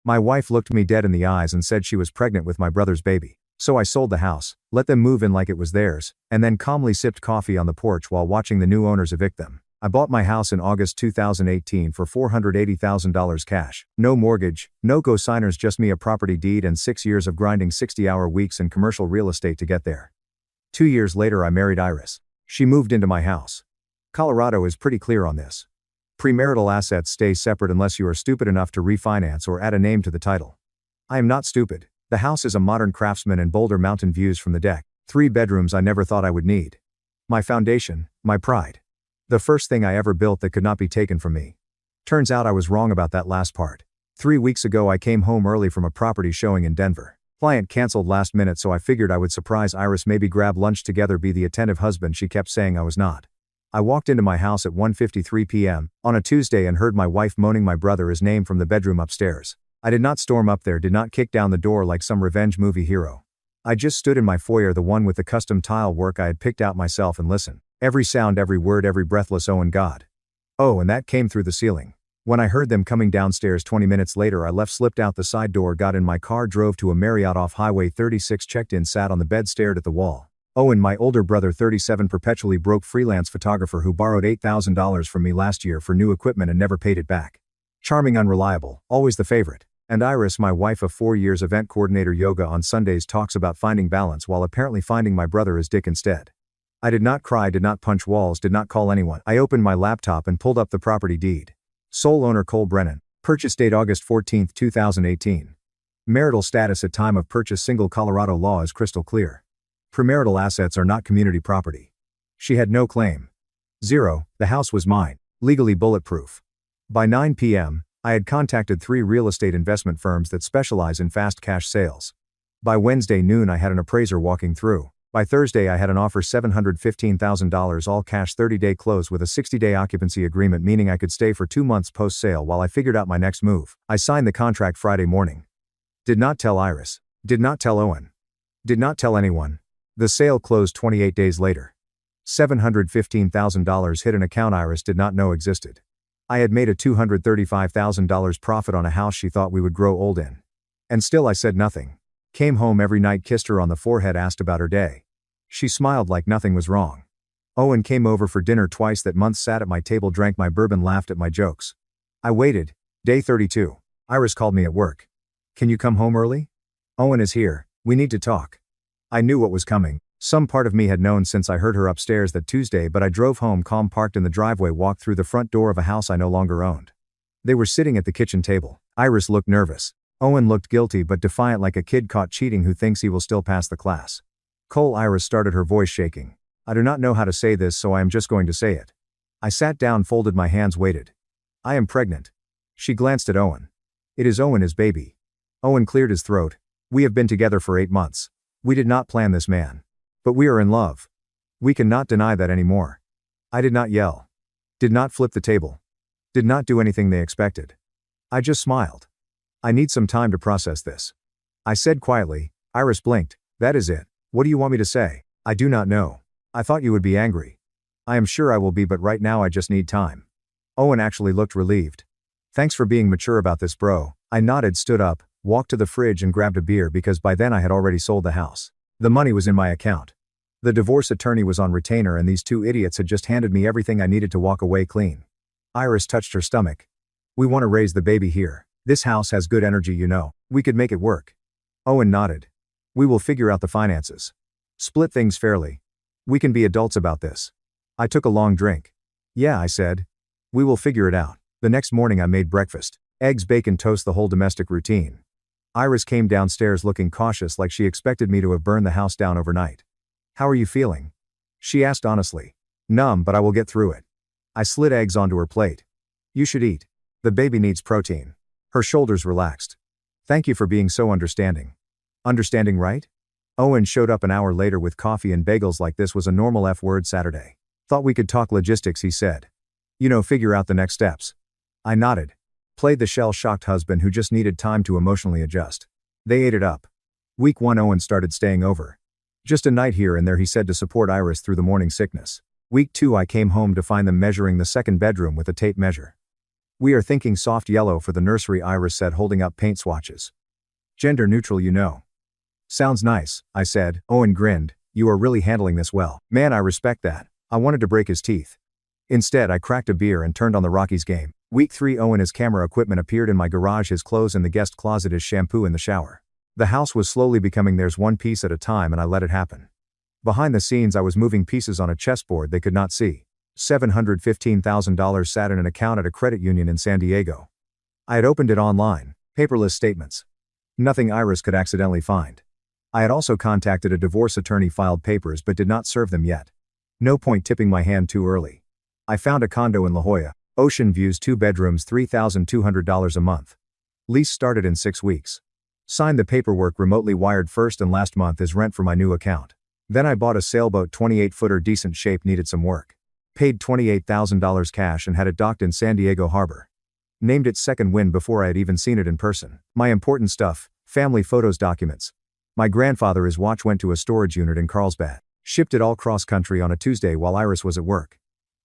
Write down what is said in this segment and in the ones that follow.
My wife looked me dead in the eyes and said she was pregnant with my brother's baby. So I sold the house, let them move in like it was theirs, and then calmly sipped coffee on the porch while watching the new owners evict them. I bought my house in August 2018 for $480,000 cash. No mortgage, no co-signers, just me, a property deed, and 6 years of grinding 60-hour weeks in commercial real estate to get there. 2 years later I married Iris. She moved into my house. Colorado is pretty clear on this. Premarital assets stay separate unless you are stupid enough to refinance or add a name to the title. I am not stupid. The house is a modern craftsman and Boulder Mountain views from the deck. 3 bedrooms I never thought I would need. My foundation, my pride. The first thing I ever built that could not be taken from me. Turns out I was wrong about that last part. 3 weeks ago I came home early from a property showing in Denver. Client canceled last minute, so I figured I would surprise Iris, maybe grab lunch together, be the attentive husband she kept saying I was not. I walked into my house at 1:53 p.m. on a Tuesday and heard my wife moaning my brother his name from the bedroom upstairs. I did not storm up there, did not kick down the door like some revenge movie hero. I just stood in my foyer, the one with the custom tile work I had picked out myself, and listened. Every sound, every word, every breathless "oh" and God. Oh, and that came through the ceiling. When I heard them coming downstairs 20 minutes later, I left, slipped out the side door, got in my car, drove to a Marriott off Highway 36, checked in, sat on the bed, stared at the wall. Owen, my older brother, 37, perpetually broke freelance photographer who borrowed $8,000 from me last year for new equipment and never paid it back. Charming, unreliable, always the favorite. And Iris, my wife of 4 years, event coordinator, yoga on Sundays, talks about finding balance while apparently finding my brother as Dick instead. I did not cry, did not punch walls, did not call anyone. I opened my laptop and pulled up the property deed. Sole owner Cole Brennan. Purchase date August 14, 2018. Marital status at time of purchase single. Colorado law is crystal clear. Premarital assets are not community property. She had no claim. 0. The house was mine. Legally bulletproof. By 9 p.m., I had contacted 3 real estate investment firms that specialize in fast cash sales. By Wednesday noon I had an appraiser walking through. By Thursday I had an offer, $715,000 all cash, 30-day close with a 60-day occupancy agreement, meaning I could stay for 2 months post-sale while I figured out my next move. I signed the contract Friday morning. Did not tell Iris. Did not tell Owen. Did not tell anyone. The sale closed 28 days later. $715,000 hit an account Iris did not know existed. I had made a $235,000 profit on a house she thought we would grow old in. And still I said nothing. Came home every night, kissed her on the forehead, asked about her day. She smiled like nothing was wrong. Owen came over for dinner twice that month, sat at my table, drank my bourbon, laughed at my jokes. I waited. Day 32. Iris called me at work. Can you come home early? Owen is here. We need to talk. I knew what was coming. Some part of me had known since I heard her upstairs that Tuesday, but I drove home calm, parked in the driveway, walked through the front door of a house I no longer owned. They were sitting at the kitchen table. Iris looked nervous. Owen looked guilty but defiant, like a kid caught cheating who thinks he will still pass the class. Cole, Iris started, her voice shaking. I do not know how to say this, so I am just going to say it. I sat down, folded my hands, waited. I am pregnant. She glanced at Owen. It is Owen, his baby. Owen cleared his throat. We have been together for 8 months. We did not plan this man. But we are in love. We cannot deny that anymore. I did not yell. Did not flip the table. Did not do anything they expected. I just smiled. I need some time to process this. I said quietly. Iris blinked. That is it. What do you want me to say? I do not know. I thought you would be angry. I am sure I will be, but right now I just need time. Owen actually looked relieved. Thanks for being mature about this, bro. I nodded, stood up, walked to the fridge and grabbed a beer because by then I had already sold the house. The money was in my account. The divorce attorney was on retainer and these 2 idiots had just handed me everything I needed to walk away clean. Iris touched her stomach. We want to raise the baby here. This house has good energy, you know. We could make it work. Owen nodded. We will figure out the finances. Split things fairly. We can be adults about this. I took a long drink. Yeah, I said. We will figure it out. The next morning I made breakfast. Eggs, bacon, toast, the whole domestic routine. Iris came downstairs looking cautious, like she expected me to have burned the house down overnight. How are you feeling? She asked honestly. Numb, but I will get through it. I slid eggs onto her plate. You should eat. The baby needs protein. Her shoulders relaxed. Thank you for being so understanding. Understanding, right? Owen showed up an hour later with coffee and bagels like this was a normal F-word Saturday. Thought we could talk logistics, he said. You know, figure out the next steps. I nodded. Played the shell-shocked husband who just needed time to emotionally adjust. They ate it up. Week 1 Owen started staying over. Just a night here and there, he said, to support Iris through the morning sickness. Week 2 I came home to find them measuring the second bedroom with a tape measure. We are thinking soft yellow for the nursery, Iris said, holding up paint swatches. Gender neutral, you know. Sounds nice, I said. Owen grinned. You are really handling this well. Man, I respect that. I wanted to break his teeth. Instead, I cracked a beer and turned on the Rockies game. Week 3, Owen, his camera equipment appeared in my garage, his clothes in the guest closet, his shampoo in the shower. The house was slowly becoming theirs, one piece at a time, and I let it happen. Behind the scenes, I was moving pieces on a chessboard they could not see. $715,000 sat in an account at a credit union in San Diego. I had opened it online. Paperless statements. Nothing Iris could accidentally find. I had also contacted a divorce attorney, filed papers, but did not serve them yet. No point tipping my hand too early. I found a condo in La Jolla. Ocean views, 2 bedrooms, $3,200 a month. Lease started in 6 weeks. Signed the paperwork remotely, wired first and last month is rent for my new account. Then I bought a sailboat, 28-footer, decent shape, needed some work. Paid $28,000 cash and had it docked in San Diego Harbor. Named it Second Wind before I had even seen it in person. My important stuff, family photos, documents. My grandfather, his watch went to a storage unit in Carlsbad. Shipped it all cross country on a Tuesday while Iris was at work.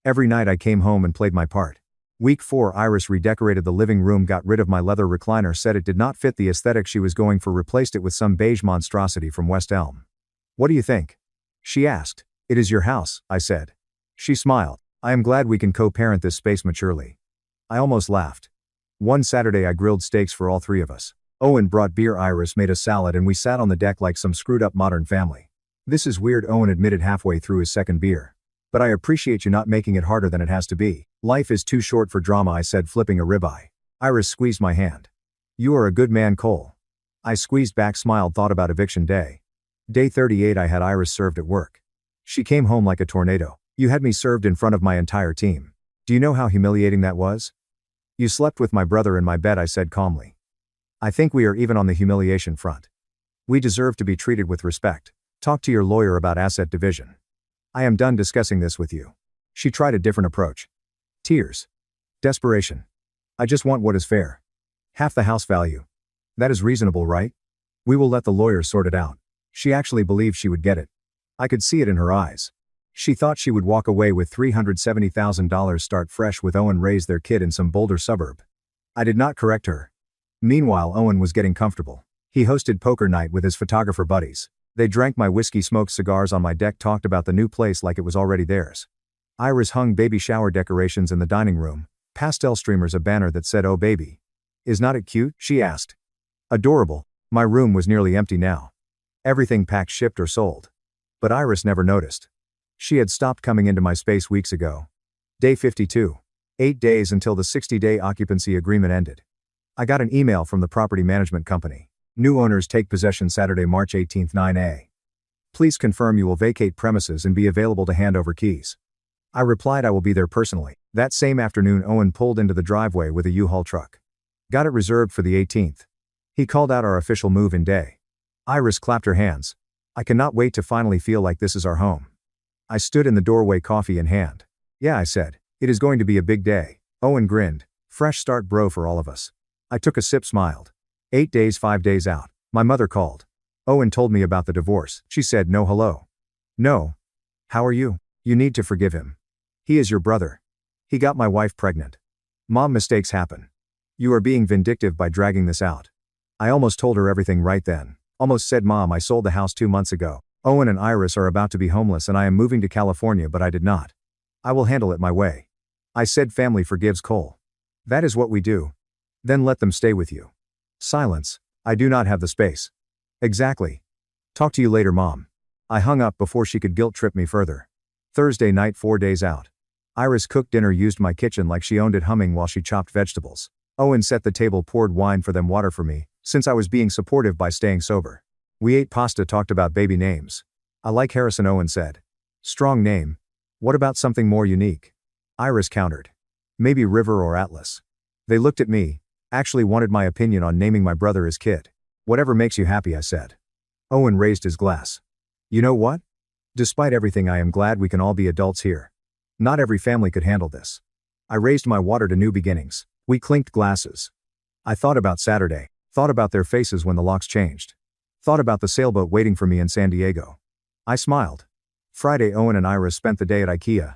Every night I came home and played my part. Week 4, Iris redecorated the living room, got rid of my leather recliner, said it did not fit the aesthetic she was going for, replaced it with some beige monstrosity from West Elm. What do you think? She asked. It is your house, I said. She smiled. I am glad we can co-parent this space maturely. I almost laughed. One Saturday I grilled steaks for all 3 of us. Owen brought beer, Iris made a salad, and we sat on the deck like some screwed up modern family. This is weird, Owen admitted halfway through his second beer. But I appreciate you not making it harder than it has to be. Life is too short for drama, I said, flipping a ribeye. Iris squeezed my hand. You are a good man, Cole. I squeezed back, smiled, thought about eviction day. Day 38, I had Iris served at work. She came home like a tornado. You had me served in front of my entire team. Do you know how humiliating that was? You slept with my brother in my bed, I said calmly. I think we are even on the humiliation front. We deserve to be treated with respect. Talk to your lawyer about asset division. I am done discussing this with you. She tried a different approach. Tears. Desperation. I just want what is fair. Half the house value. That is reasonable, right? We will let the lawyers sort it out. She actually believed she would get it. I could see it in her eyes. She thought she would walk away with $370,000, start fresh with Owen, raise their kid in some Boulder suburb. I did not correct her. Meanwhile, Owen was getting comfortable. He hosted poker night with his photographer buddies. They drank my whiskey, smoked cigars on my deck, talked about the new place like it was already theirs. Iris hung baby shower decorations in the dining room, pastel streamers, a banner that said, "Oh baby. Is not it cute?" she asked. Adorable. My room was nearly empty now. Everything packed, shipped, or sold. But Iris never noticed. She had stopped coming into my space weeks ago. Day 52. 8 days until the 60-day occupancy agreement ended. I got an email from the property management company. New owners take possession Saturday, March 18, 9 a.m. Please confirm you will vacate premises and be available to hand over keys. I replied I will be there personally. That same afternoon, Owen pulled into the driveway with a U-Haul truck. Got it reserved for the 18th. He called out our official move-in day. Iris clapped her hands. I cannot wait to finally feel like this is our home. I stood in the doorway, coffee in hand. Yeah, I said. It is going to be a big day. Owen grinned. Fresh start, bro, for all of us. I took a sip, smiled. 8 days, 5 days out. My mother called. Owen told me about the divorce. She said no hello. No. How are you? You need to forgive him. He is your brother. He got my wife pregnant. Mom, mistakes happen. You are being vindictive by dragging this out. I almost told her everything right then. Almost said, Mom, I sold the house 2 months ago. Owen and Iris are about to be homeless and I am moving to California, but I did not. I will handle it my way. I said family forgives, Cole. That is what we do. Then let them stay with you. Silence. I do not have the space. Exactly. Talk to you later, Mom. I hung up before she could guilt trip me further. Thursday night, 4 days out. Iris cooked dinner, used my kitchen like she owned it, humming while she chopped vegetables. Owen set the table, poured wine for them, water for me, since I was being supportive by staying sober. We ate pasta, talked about baby names. I like Harrison, Owen said. Strong name. What about something more unique? Iris countered. Maybe River or Atlas. They looked at me, actually wanted my opinion on naming my brother his kid. Whatever makes you happy, I said. Owen raised his glass. You know what? Despite everything, I am glad we can all be adults here. Not every family could handle this. I raised my water to new beginnings. We clinked glasses. I thought about Saturday, thought about their faces when the locks changed. Thought about the sailboat waiting for me in San Diego. I smiled. Friday, Owen and Iris spent the day at IKEA.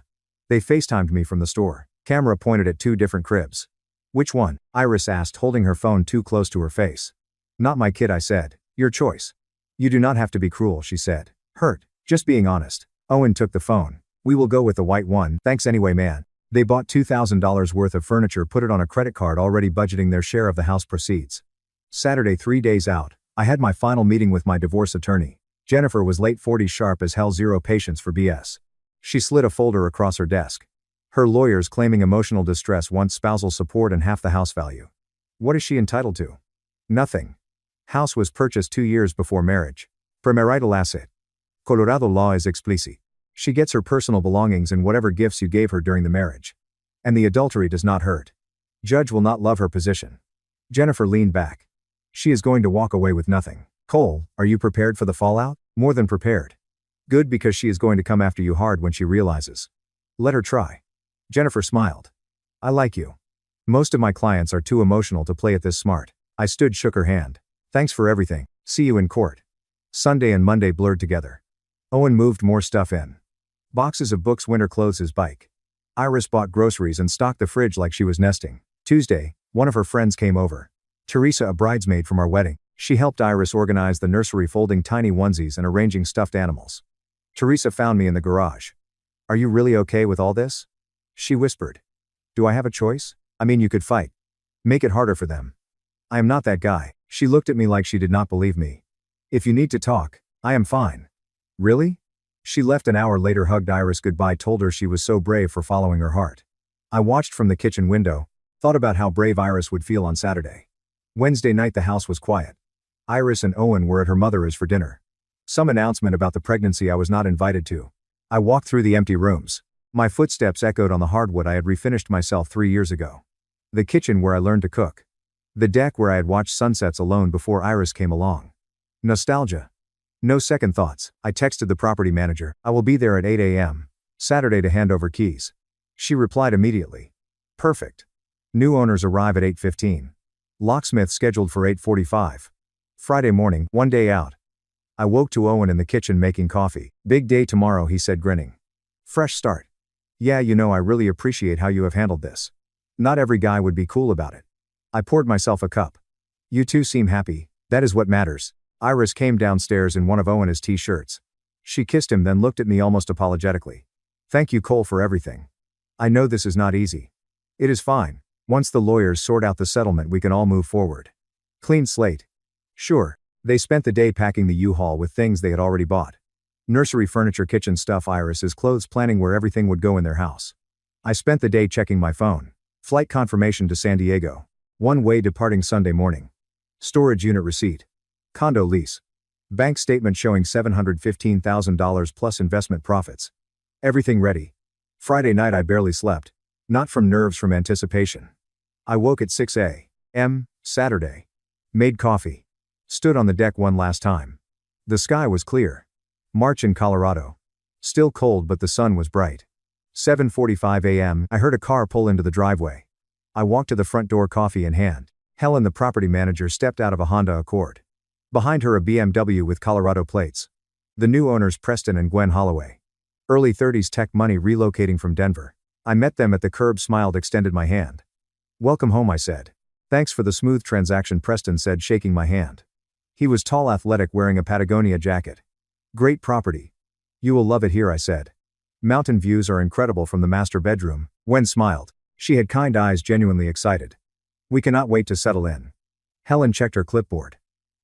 They FaceTimed me from the store. Camera pointed at 2 different cribs. Which one? Iris asked, holding her phone too close to her face. Not my kid, I said. Your choice. You do not have to be cruel, she said. Hurt. Just being honest. Owen took the phone. We will go with the white one, thanks anyway, man. They bought $2,000 worth of furniture, put it on a credit card, already budgeting their share of the house proceeds. Saturday, 3 days out, I had my final meeting with my divorce attorney. Jennifer was late 40s, sharp as hell, zero patience for BS. She slid a folder across her desk. Her lawyers claiming emotional distress wants spousal support and half the house value. What is she entitled to? Nothing. House was purchased 2 years before marriage. Premarital asset. Colorado law is explicit. She gets her personal belongings and whatever gifts you gave her during the marriage. And the adultery does not hurt. Judge will not love her position. Jennifer leaned back. She is going to walk away with nothing. Cole, are you prepared for the fallout? More than prepared. Good, because she is going to come after you hard when she realizes. Let her try. Jennifer smiled. I like you. Most of my clients are too emotional to play it this smart. I stood, shook her hand. Thanks for everything. See you in court. Sunday and Monday blurred together. Owen moved more stuff in. Boxes of books, winter clothes, his bike. Iris bought groceries and stocked the fridge like she was nesting. Tuesday, one of her friends came over. Teresa, a bridesmaid from our wedding. She helped Iris organize the nursery, folding tiny onesies and arranging stuffed animals. Teresa found me in the garage. Are you really okay with all this? She whispered. Do I have a choice? I mean, you could fight. Make it harder for them. I am not that guy. She looked at me like she did not believe me. If you need to talk, I am fine. Really? She left an hour later, hugged Iris goodbye, told her she was so brave for following her heart. I watched from the kitchen window, thought about how brave Iris would feel on Saturday. Wednesday night the house was quiet. Iris and Owen were at her mother's for dinner. Some announcement about the pregnancy I was not invited to. I walked through the empty rooms. My footsteps echoed on the hardwood I had refinished myself 3 years ago. The kitchen where I learned to cook. The deck where I had watched sunsets alone before Iris came along. Nostalgia. No second thoughts, I texted the property manager, I will be there at 8 a.m. Saturday to hand over keys. She replied immediately. Perfect. New owners arrive at 8:15. Locksmith scheduled for 8:45. Friday morning, 1 day out. I woke to Owen in the kitchen making coffee. Big day tomorrow, he said, grinning. Fresh start. Yeah, you know, I really appreciate how you have handled this. Not every guy would be cool about it. I poured myself a cup. You two seem happy, that is what matters. Iris came downstairs in one of Owen's t-shirts. She kissed him, then looked at me almost apologetically. Thank you, Cole, for everything. I know this is not easy. It is fine. Once the lawyers sort out the settlement, we can all move forward. Clean slate. Sure. They spent the day packing the U-Haul with things they had already bought. Nursery furniture, kitchen stuff, Iris's clothes, planning where everything would go in their house. I spent the day checking my phone. Flight confirmation to San Diego. One-way departing Sunday morning. Storage unit receipt. Condo lease. Bank statement showing $715,000 plus investment profits. Everything ready. Friday night I barely slept. Not from nerves, from anticipation. I woke at 6 a.m. Saturday. Made coffee. Stood on the deck one last time. The sky was clear. March in Colorado. Still cold, but the sun was bright. 7:45 a.m. I heard a car pull into the driveway. I walked to the front door, coffee in hand. Helen, the property manager, stepped out of a Honda Accord. Behind her a BMW with Colorado plates. The new owners, Preston and Gwen Holloway. Early 30s, tech money, relocating from Denver. I met them at the curb, smiled, extended my hand. Welcome home, I said. Thanks for the smooth transaction, Preston said, shaking my hand. He was tall, athletic, wearing a Patagonia jacket. Great property. You will love it here, I said. Mountain views are incredible from the master bedroom. Gwen smiled. She had kind eyes, genuinely excited. We cannot wait to settle in. Helen checked her clipboard.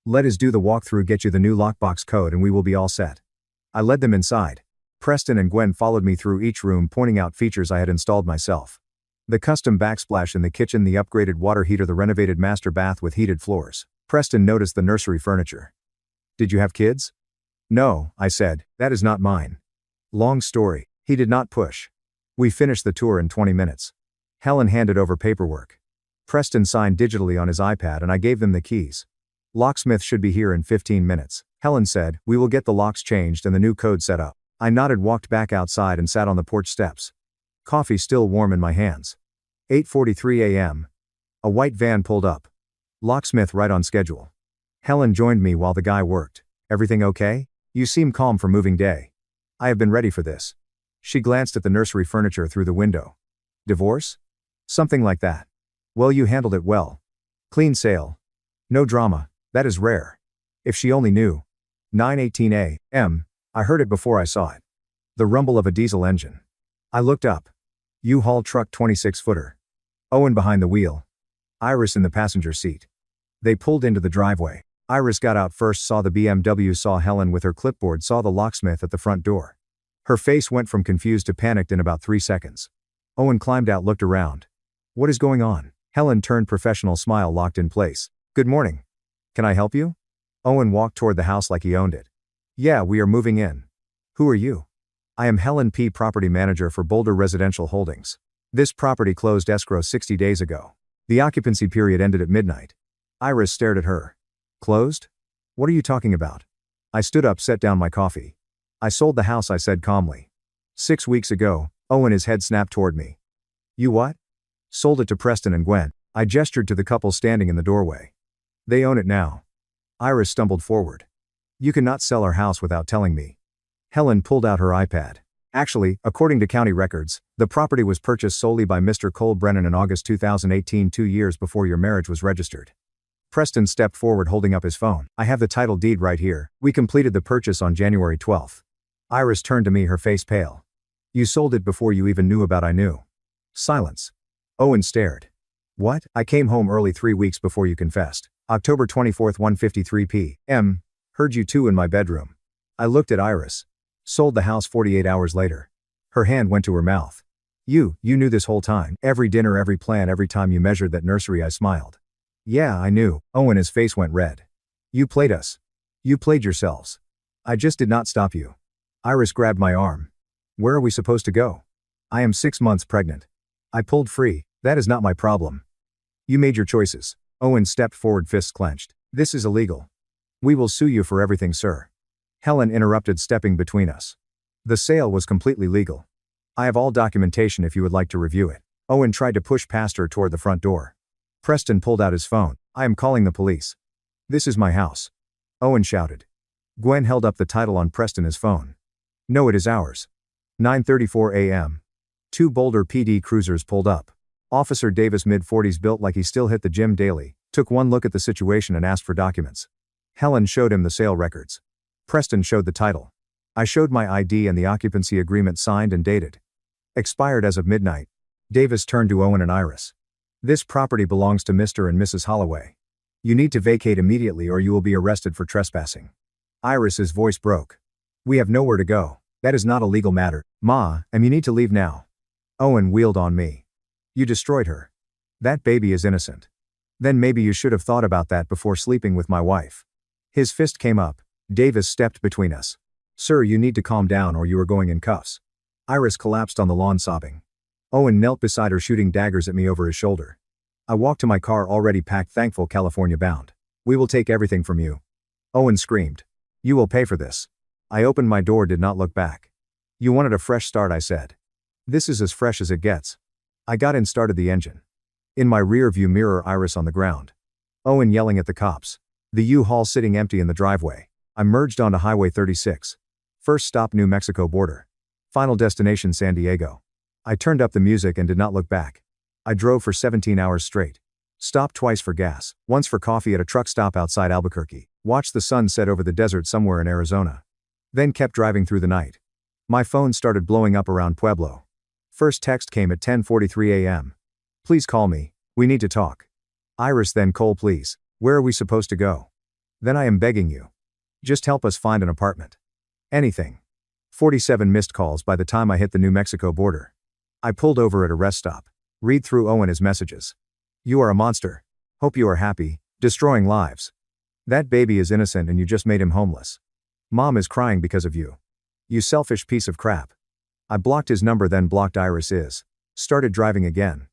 Let us do the walkthrough, get you the new lockbox code, and we will be all set. I led them inside. Preston and Gwen followed me through each room, pointing out features I had installed myself. The custom backsplash in the kitchen, the upgraded water heater, the renovated master bath with heated floors. Preston noticed the nursery furniture. Did you have kids? No, I said, that is not mine. Long story. He did not push. We finished the tour in 20 minutes. Helen handed over paperwork. Preston signed digitally on his iPad and I gave them the keys. Locksmith should be here in 15 minutes. Helen said, we will get the locks changed and the new code set up. I nodded, walked back outside and sat on the porch steps. Coffee still warm in my hands. 8:43 a.m. A white van pulled up. Locksmith right on schedule. Helen joined me while the guy worked. Everything okay? You seem calm for moving day. I have been ready for this. She glanced at the nursery furniture through the window. Divorce? Something like that. Well, you handled it well. Clean sale. No drama, that is rare. If she only knew. 9:18 a.m. I heard it before I saw it. The rumble of a diesel engine. I looked up. U-Haul truck 26-footer. Owen behind the wheel. Iris in the passenger seat. They pulled into the driveway. Iris got out first, saw the BMW, saw Helen with her clipboard, saw the locksmith at the front door. Her face went from confused to panicked in about 3 seconds. Owen climbed out, looked around. What is going on? Helen turned, professional smile locked in place. Good morning. Can I help you? Owen walked toward the house like he owned it. Yeah, we are moving in. Who are you? I am Helen P., property manager for Boulder Residential Holdings. This property closed escrow 60 days ago. The occupancy period ended at midnight. Iris stared at her. Closed? What are you talking about? I stood up, set down my coffee. I sold the house, I said calmly. 6 weeks ago. Owen, his head snapped toward me. You what? Sold it to Preston and Gwen. I gestured to the couple standing in the doorway. They own it now. Iris stumbled forward. You cannot sell our house without telling me. Helen pulled out her iPad. Actually, according to county records, the property was purchased solely by Mr. Cole Brennan in August 2018, 2 years before your marriage was registered. Preston stepped forward holding up his phone. I have the title deed right here. We completed the purchase on January 12th. Iris turned to me, her face pale. You sold it before you even knew about I knew. Silence. Owen stared. What? I came home early 3 weeks before you confessed. October 24th, 1:53 p.m. Heard you two in my bedroom. I looked at Iris. Sold the house 48 hours later. Her hand went to her mouth. You knew this whole time. Every dinner, every plan, every time you measured that nursery. I smiled. Yeah, I knew. Owen, his face went red. You played us. You played yourselves. I just did not stop you. Iris grabbed my arm. Where are we supposed to go? I am 6 months pregnant. I pulled free. That is not my problem. You made your choices. Owen stepped forward, fists clenched. This is illegal. We will sue you for everything, sir. Helen interrupted, stepping between us. The sale was completely legal. I have all documentation if you would like to review it. Owen tried to push past her toward the front door. Preston pulled out his phone. I am calling the police. This is my house. Owen shouted. Gwen held up the title on Preston's phone. No, it is ours. 9:34 a.m. 2 Boulder PD cruisers pulled up. Officer Davis, mid-40s, built like he still hit the gym daily, took one look at the situation and asked for documents. Helen showed him the sale records. Preston showed the title. I showed my ID and the occupancy agreement signed and dated. Expired as of midnight. Davis turned to Owen and Iris. This property belongs to Mr. and Mrs. Holloway. You need to vacate immediately or you will be arrested for trespassing. Iris's voice broke. We have nowhere to go. That is not a legal matter, Ma, and you need to leave now. Owen wheeled on me. You destroyed her. That baby is innocent. Then maybe you should have thought about that before sleeping with my wife. His fist came up. Davis stepped between us. Sir, you need to calm down or you are going in cuffs. Iris collapsed on the lawn sobbing. Owen knelt beside her, shooting daggers at me over his shoulder. I walked to my car, already packed, thankful, California bound. We will take everything from you. Owen screamed. You will pay for this. I opened my door, did not look back. You wanted a fresh start, I said. This is as fresh as it gets. I got in, started the engine. In my rear view mirror, Iris on the ground. Owen yelling at the cops. The U-Haul sitting empty in the driveway. I merged onto Highway 36. First stop, New Mexico border. Final destination, San Diego. I turned up the music and did not look back. I drove for 17 hours straight. Stopped twice for gas, once for coffee at a truck stop outside Albuquerque. Watched the sun set over the desert somewhere in Arizona. Then kept driving through the night. My phone started blowing up around Pueblo. First text came at 10:43 a.m. Please call me. We need to talk. Iris, then Cole, please. Where are we supposed to go? Then I am begging you. Just help us find an apartment. Anything. 47 missed calls by the time I hit the New Mexico border. I pulled over at a rest stop. Read through Owen his messages. You are a monster. Hope you are happy, destroying lives. That baby is innocent and you just made him homeless. Mom is crying because of you. You selfish piece of crap. I blocked his number, then blocked Iris. Started driving again.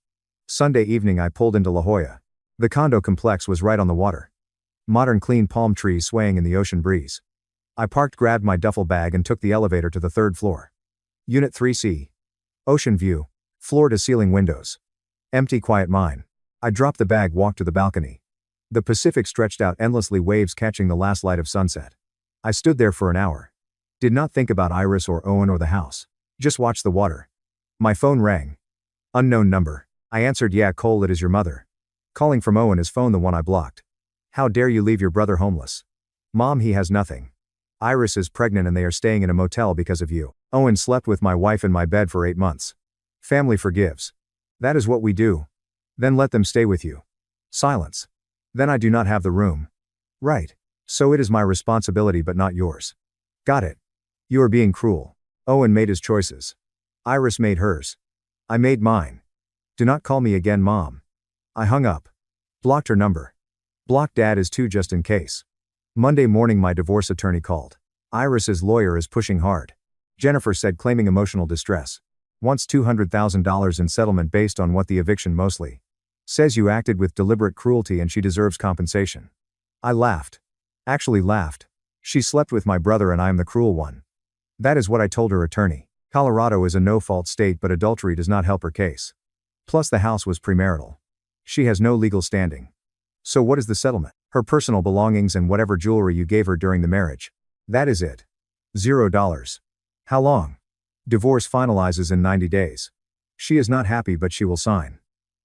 Sunday evening I pulled into La Jolla. The condo complex was right on the water. Modern clean palm trees swaying in the ocean breeze. I parked, grabbed my duffel bag and took the elevator to the 3rd floor. Unit 3C. Ocean view. Floor to ceiling windows. Empty, quiet mine. I dropped the bag, walked to the balcony. The Pacific stretched out endlessly, waves catching the last light of sunset. I stood there for an hour. Did not think about Iris or Owen or the house. Just watched the water. My phone rang. Unknown number. I answered. Yeah, Cole, it is your mother. Calling from Owen, his phone the one I blocked. How dare you leave your brother homeless? Mom, he has nothing. Iris is pregnant and they are staying in a motel because of you. Owen slept with my wife in my bed for 8 months. Family forgives. That is what we do. Then let them stay with you. Silence. Then I do not have the room. Right. So it is my responsibility but not yours. Got it. You are being cruel. Owen made his choices. Iris made hers. I made mine. Do not call me again, Mom. I hung up. Blocked her number. Blocked Dad is too, just in case. Monday morning my divorce attorney called. Iris's lawyer is pushing hard. Jennifer said, claiming emotional distress. Wants $200,000 in settlement based on what the eviction mostly. Says you acted with deliberate cruelty and she deserves compensation. I laughed. Actually laughed. She slept with my brother and I am the cruel one. That is what I told her attorney. Colorado is a no-fault state but adultery does not help her case. Plus the house was premarital. She has no legal standing. So what is the settlement? Her personal belongings and whatever jewelry you gave her during the marriage. That is it. $0. How long? Divorce finalizes in 90 days. She is not happy but she will sign.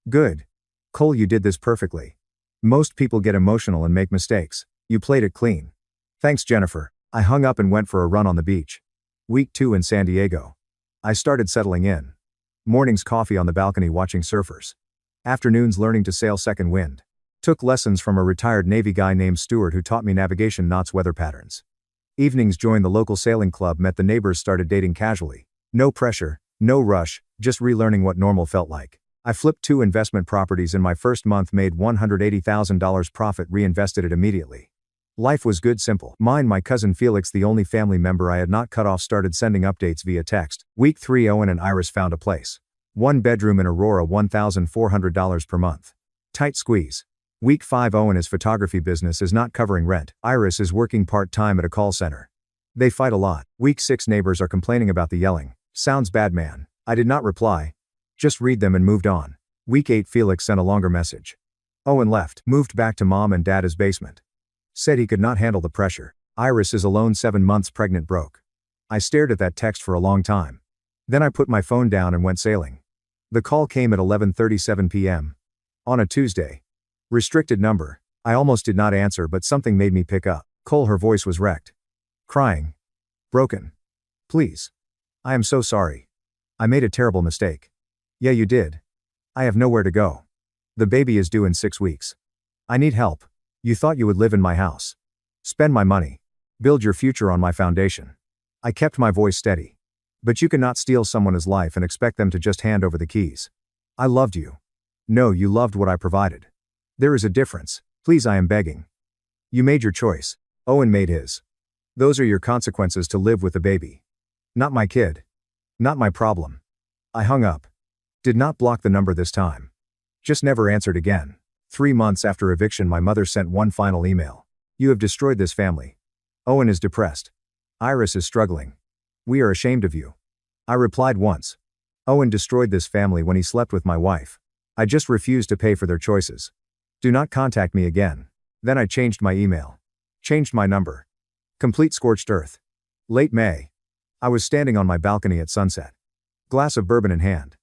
Good. Cole, you did this perfectly. Most people get emotional and make mistakes. You played it clean. Thanks, Jennifer. I hung up and went for a run on the beach. Week 2 in San Diego. I started settling in. Mornings coffee on the balcony watching surfers. Afternoons learning to sail second wind. Took lessons from a retired Navy guy named Stuart who taught me navigation knots weather patterns. Evenings joined the local sailing club, met the neighbors, started dating casually. No pressure, no rush, just relearning what normal felt like. I flipped 2 investment properties in my first month, made $180,000 profit, reinvested it immediately. Life was good, simple. My cousin Felix, the only family member I had not cut off, started sending updates via text. Week 3 Owen and Iris found a place. 1 bedroom in Aurora, $1,400 per month. Tight squeeze. Week 5 Owen, his photography business is not covering rent. Iris is working part-time at a call center. They fight a lot. Week 6 neighbors are complaining about the yelling. Sounds bad, man. I did not reply. Just read them and moved on. Week 8 Felix sent a longer message. Owen left, moved back to Mom and Dad's basement. Said he could not handle the pressure. Iris is alone, 7 months pregnant, broke. I stared at that text for a long time. Then I put my phone down and went sailing. The call came at 11:37 p.m. on a Tuesday. Restricted number. I almost did not answer but something made me pick up. Cole, her voice was wrecked. Crying. Broken. Please. I am so sorry. I made a terrible mistake. Yeah, you did. I have nowhere to go. The baby is due in 6 weeks. I need help. You thought you would live in my house. Spend my money. Build your future on my foundation. I kept my voice steady. But you cannot steal someone's life and expect them to just hand over the keys. I loved you. No, you loved what I provided. There is a difference. Please, I am begging. You made your choice. Owen made his. Those are your consequences to live with the baby. Not my kid. Not my problem. I hung up. Did not block the number this time. Just never answered again. 3 months after eviction, my mother sent one final email. You have destroyed this family. Owen is depressed. Iris is struggling. We are ashamed of you. I replied once. Owen destroyed this family when he slept with my wife. I just refused to pay for their choices. Do not contact me again. Then I changed my email. Changed my number. Complete scorched earth. Late May. I was standing on my balcony at sunset. Glass of bourbon in hand.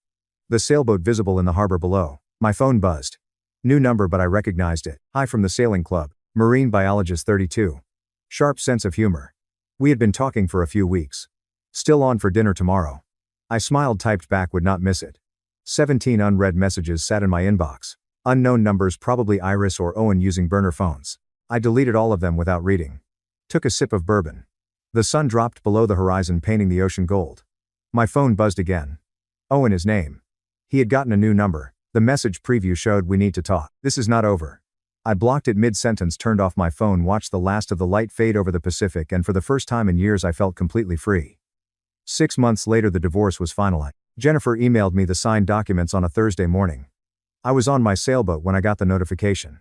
The sailboat visible in the harbor below. My phone buzzed. New number, but I recognized it. Hi from the sailing club. Marine biologist 32. Sharp sense of humor. We had been talking for a few weeks. Still on for dinner tomorrow. I smiled, typed back, would not miss it. 17 unread messages sat in my inbox. Unknown numbers, probably Iris or Owen using burner phones. I deleted all of them without reading. Took a sip of bourbon. The sun dropped below the horizon, painting the ocean gold. My phone buzzed again. Owen, his name. He had gotten a new number. The message preview showed, we need to talk. This is not over. I blocked it mid-sentence, turned off my phone, watched the last of the light fade over the Pacific, and for the first time in years I felt completely free. 6 months later the divorce was finalized. Jennifer emailed me the signed documents on a Thursday morning. I was on my sailboat when I got the notification.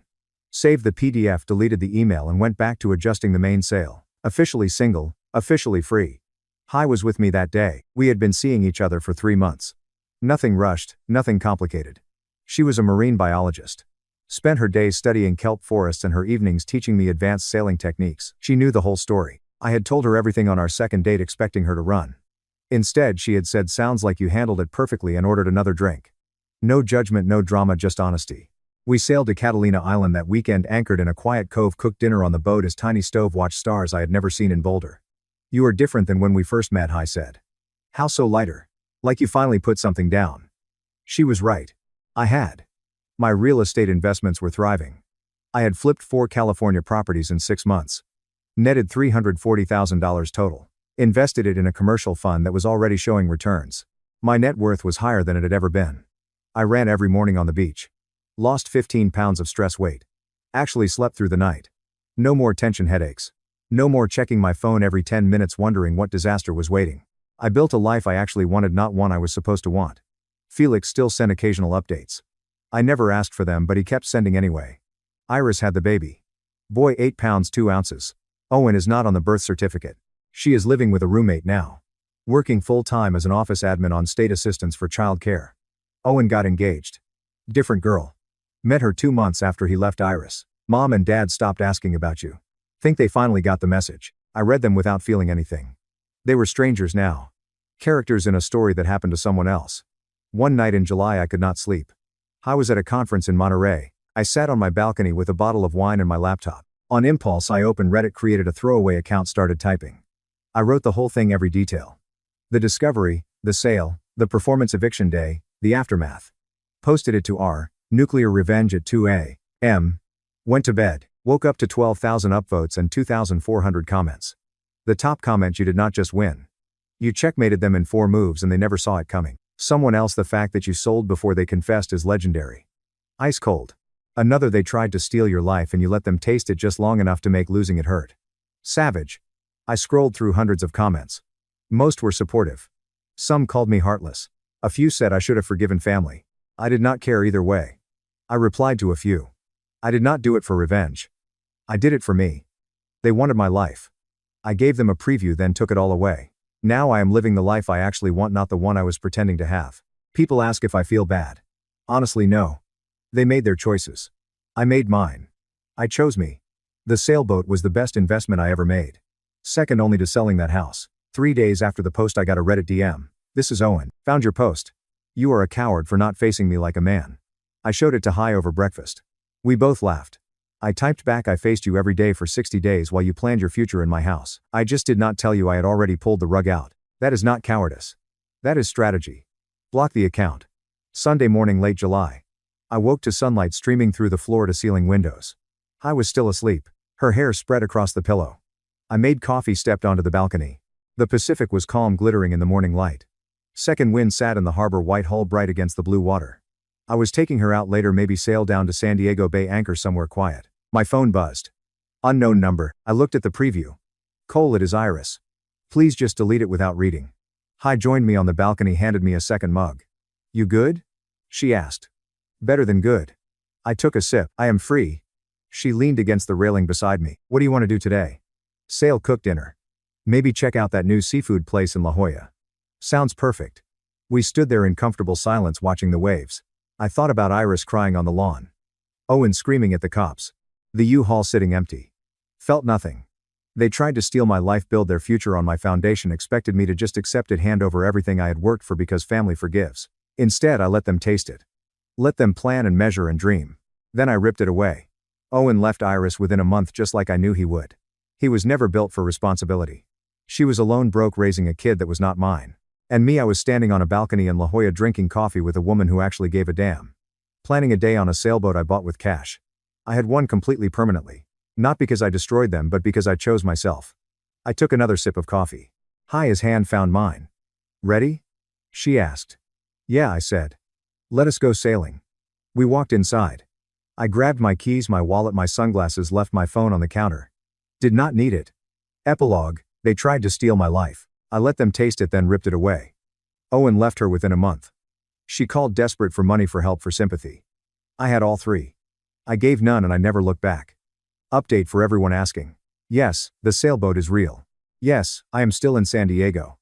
Saved the PDF, deleted the email, and went back to adjusting the mainsail. Officially single, officially free. Hi was with me that day. We had been seeing each other for 3 months. Nothing rushed, nothing complicated. She was a marine biologist. Spent her days studying kelp forests and her evenings teaching me advanced sailing techniques. She knew the whole story. I had told her everything on our second date, expecting her to run. Instead, she had said, sounds like you handled it perfectly, and ordered another drink. No judgment, no drama, just honesty. We sailed to Catalina Island that weekend, anchored in a quiet cove, cooked dinner on the boat as tiny stove watched stars I had never seen in Boulder. You are different than when we first met, Hai said. How so lighter? Like you finally put something down. She was right. I had. My real estate investments were thriving. I had flipped 4 California properties in 6 months. Netted $340,000 total. Invested it in a commercial fund that was already showing returns. My net worth was higher than it had ever been. I ran every morning on the beach. Lost 15 pounds of stress weight. Actually slept through the night. No more tension headaches. No more checking my phone every 10 minutes wondering what disaster was waiting. I built a life I actually wanted, not one I was supposed to want. Felix still sent occasional updates. I never asked for them, but he kept sending anyway. Iris had the baby. Boy 8 pounds 2 ounces. Owen is not on the birth certificate. She is living with a roommate now. Working full-time as an office admin on state assistance for child care. Owen got engaged. Different girl. Met her 2 months after he left Iris. Mom and Dad stopped asking about you. Think they finally got the message. I read them without feeling anything. They were strangers now. Characters in a story that happened to someone else. One night in July I could not sleep. I was at a conference in Monterey. I sat on my balcony with a bottle of wine and my laptop. On impulse I opened Reddit, created a throwaway account, started typing. I wrote the whole thing, every detail. The discovery, the sale, the performance, eviction day, the aftermath. Posted it to r. Nuclear Revenge at 2 a.m. Went to bed. Woke up to 12,000 upvotes and 2,400 comments. The top comment: you did not just win. You checkmated them in 4 moves and they never saw it coming. Someone else: the fact that you sold before they confessed is legendary. Ice cold. Another: they tried to steal your life and you let them taste it just long enough to make losing it hurt. Savage. I scrolled through hundreds of comments. Most were supportive. Some called me heartless. A few said I should have forgiven family. I did not care either way. I replied to a few. I did not do it for revenge. I did it for me. They wanted my life. I gave them a preview, then took it all away. Now I am living the life I actually want, not the one I was pretending to have. People ask if I feel bad. Honestly, no. They made their choices. I made mine. I chose me. The sailboat was the best investment I ever made. Second only to selling that house. 3 days after the post I got a Reddit DM. This is Owen. Found your post. You are a coward for not facing me like a man. I showed it to Hai over breakfast. We both laughed. I typed back: I faced you every day for 60 days while you planned your future in my house. I just did not tell you I had already pulled the rug out. That is not cowardice. That is strategy. Block the account. Sunday morning, late July. I woke to sunlight streaming through the floor-to-ceiling windows. I was still asleep. Her hair spread across the pillow. I made coffee, stepped onto the balcony. The Pacific was calm, glittering in the morning light. Second wind sat in the harbor, white hull bright against the blue water. I was taking her out later, maybe sail down to San Diego Bay, anchor somewhere quiet. My phone buzzed. Unknown number. I looked at the preview. Cole, it is Iris. Please just delete it without reading. Hai joined me on the balcony, handed me a second mug. You good? She asked. Better than good. I took a sip. I am free. She leaned against the railing beside me. What do you want to do today? Sail, cook dinner. Maybe check out that new seafood place in La Jolla. Sounds perfect. We stood there in comfortable silence watching the waves. I thought about Iris crying on the lawn. Owen screaming at the cops. The U-Haul sitting empty. Felt nothing. They tried to steal my life, build their future on my foundation, expected me to just accept it, hand over everything I had worked for because family forgives. Instead, I let them taste it. Let them plan and measure and dream. Then I ripped it away. Owen left Iris within a month, just like I knew he would. He was never built for responsibility. She was alone, broke, raising a kid that was not mine. And me, I was standing on a balcony in La Jolla drinking coffee with a woman who actually gave a damn. Planning a day on a sailboat I bought with cash. I had won completely, permanently. Not because I destroyed them, but because I chose myself. I took another sip of coffee. Hai's hand found mine. Ready? She asked. Yeah, I said. Let us go sailing. We walked inside. I grabbed my keys, my wallet, my sunglasses, left my phone on the counter. Did not need it. Epilogue: they tried to steal my life. I let them taste it, then ripped it away. Owen left her within a month. She called desperate for money, for help, for sympathy. I had all 3. I gave none and I never looked back. Update for everyone asking. Yes, the sailboat is real. Yes, I am still in San Diego.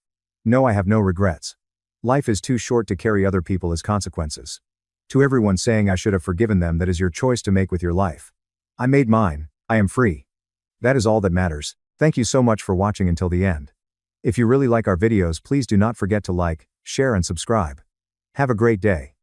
No, I have no regrets. Life is too short to carry other people as consequences. To everyone saying I should have forgiven them, that is your choice to make with your life. I made mine. I am free. That is all that matters. Thank you so much for watching until the end. If you really like our videos, please do not forget to like, share and subscribe. Have a great day.